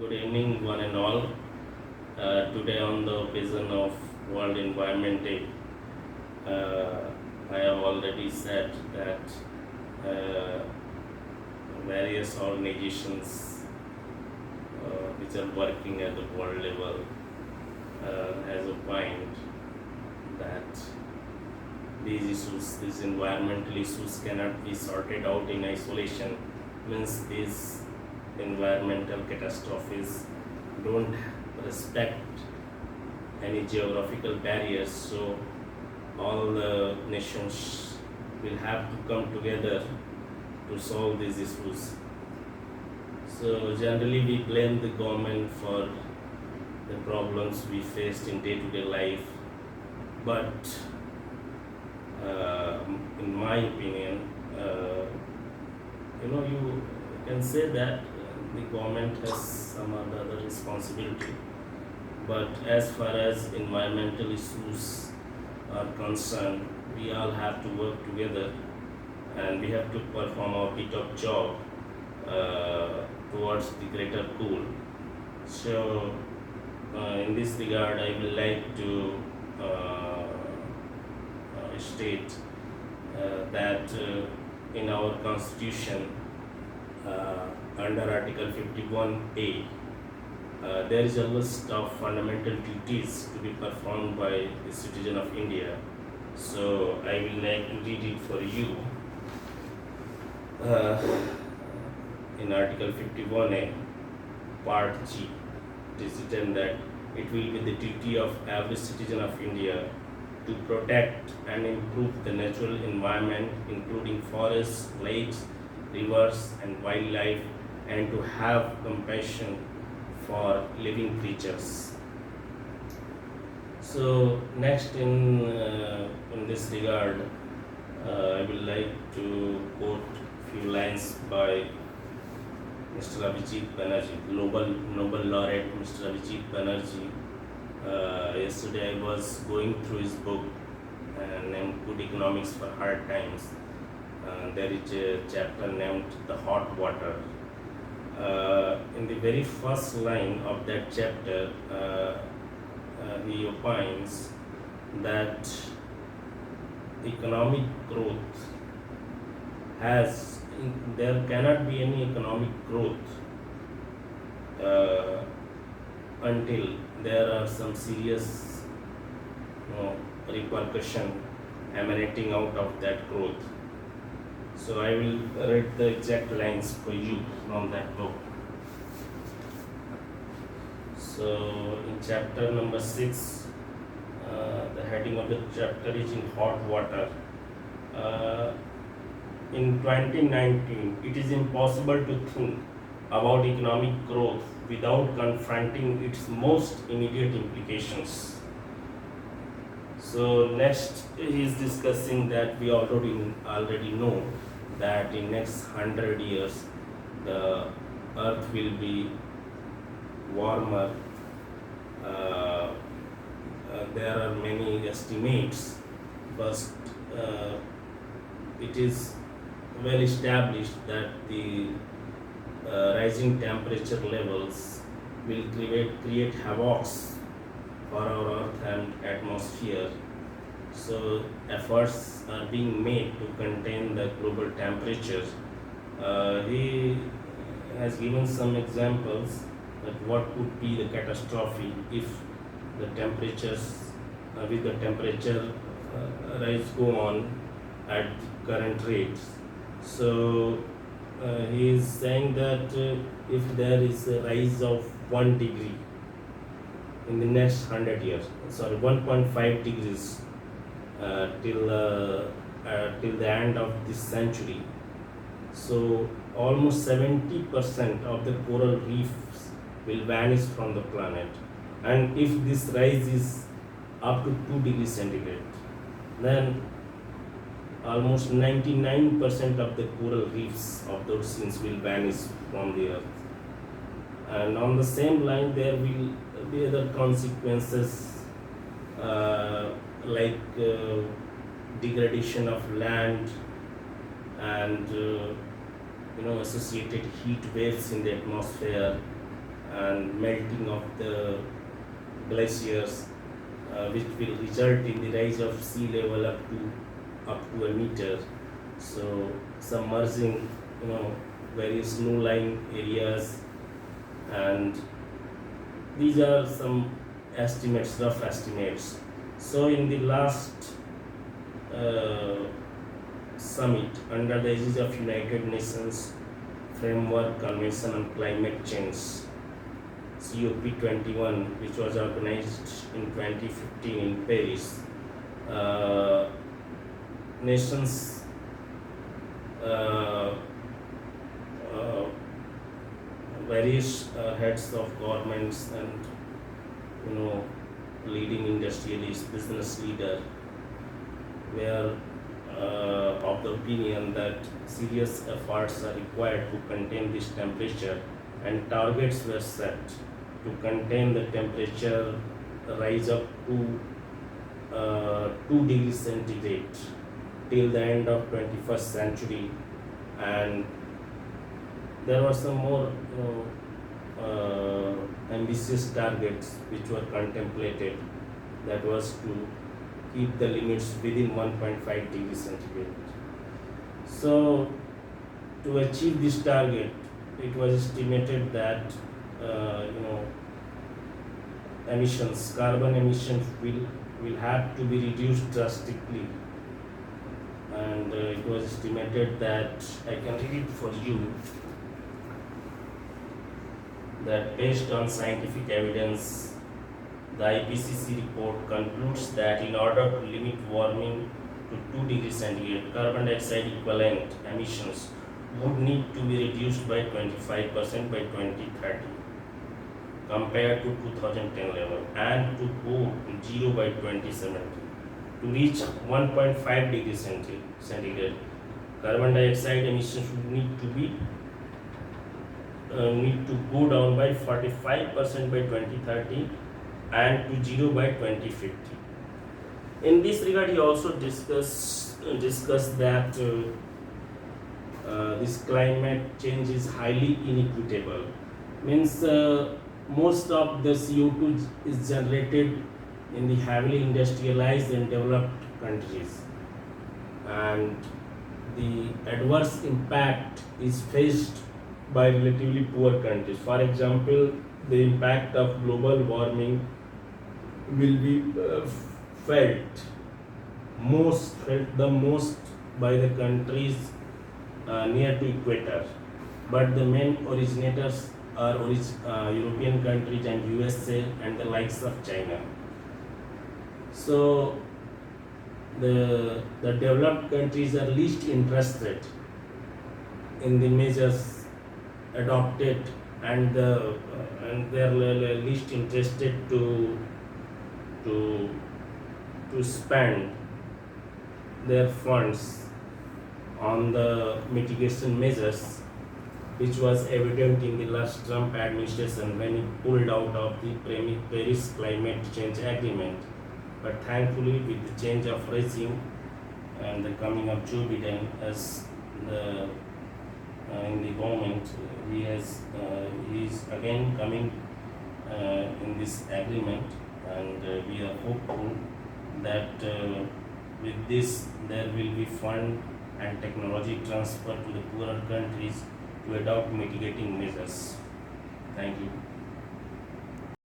Good evening, one and all. Today, on the occasion of World Environment Day, uh, I have already said that uh, various organizations which are working at the world level has opined that these environmental issues cannot be sorted out in isolation. Means these environmental catastrophes don't respect any geographical barriers, so all the nations will have to come together to solve these issues. So generally we blame the government for the problems we faced in day-to-day life, but in my opinion, you can say that the government has some other responsibility, but as far as environmental issues are concerned, we all have to work together and we have to perform our bit of job towards the greater goal. So, in this regard, I would like to state that in our constitution, under Article 51A, there is a list of fundamental duties to be performed by the citizen of India. So I will like to read it for you. Uh, in Article 51A, Part G, it is written that it will be the duty of every citizen of India to protect and improve the natural environment, including forests, lakes, rivers, and wildlife, and to have compassion for living creatures. So next, in this regard, I would like to quote few lines by Mr. Abhijit Banerjee, Global Nobel laureate Mr. Abhijit Banerjee. Yesterday I was going through his book named Good Economics for Hard Times. There is a chapter named The Hot Water. In the very first line of that chapter, he opines that economic growth there cannot be any economic growth until there are some serious repercussion emanating out of that growth. So I will read the exact lines for you from that book. So in chapter number 6, the heading of the chapter is in hot water. In 2019, it is impossible to think about economic growth without confronting its most immediate implications. So next he is discussing that we already know that in next 100 years the earth will be warmer. There are many estimates, but it is well established that the rising temperature levels will create havocs for our earth and atmosphere. So efforts are being made to contain the global temperature. He has given some examples that what could be the catastrophe if the temperatures with the temperature rise go on at current rates. So he is saying that if there is a rise of 1 degree in the next 100 years, 1.5 degrees till the end of this century, so almost 70% of the coral reefs will vanish from the planet. And if this rise is up to 2 degrees centigrade, then almost 99% of the coral reefs of the oceans will vanish from the earth. And on the same line, there will be other consequences like degradation of land and associated heat waves in the atmosphere, and melting of the glaciers, which will result in the rise of sea level up to a meter. So submerging, various low-lying areas, and these are some estimates, rough estimates. So in the last uh, summit under the aegis of United Nations Framework Convention on Climate Change, COP21, which was organized in 2015 in Paris, uh, nations uh, uh, various heads of governments and leading industrialists, business leader were of the opinion that serious efforts are required to contain this temperature, and targets were set to contain the temperature rise up to 2 degrees centigrade till the end of 21st century. And there were some more ambitious targets which were contemplated, that was to keep the limits within 1.5 degrees centigrade. So to achieve this target, it was estimated that carbon emissions will have to be reduced drastically, and it was estimated that, I can read it for you, that based on scientific evidence, the IPCC report concludes that in order to limit warming to 2 degrees centigrade, carbon dioxide equivalent emissions would need to be reduced by 25% by 2030 compared to 2010 level, and to go to zero by 2070. To reach 1.5 degrees centigrade, carbon dioxide emissions would need to go down by 45% by 2030 and to zero by 2050. In this regard, he also discussed that this climate change is highly inequitable. Means most of the CO2 is generated in the heavily industrialized and developed countries, and the adverse impact is faced by relatively poor countries. For example, the impact of global warming will be felt the most by the countries near to equator, but the main originators are European countries and USA and the likes of China. So the developed countries are least interested in the measures adopted, and they are least interested to spend their funds on the mitigation measures, which was evident in the last Trump administration when he pulled out of the Paris Climate Change Agreement. But thankfully, with the change of regime and the coming of Joe Biden as the in the government, he is again coming in this agreement, and we are hopeful that with this there will be fund and technology transfer to the poorer countries to adopt mitigating measures. Thank you.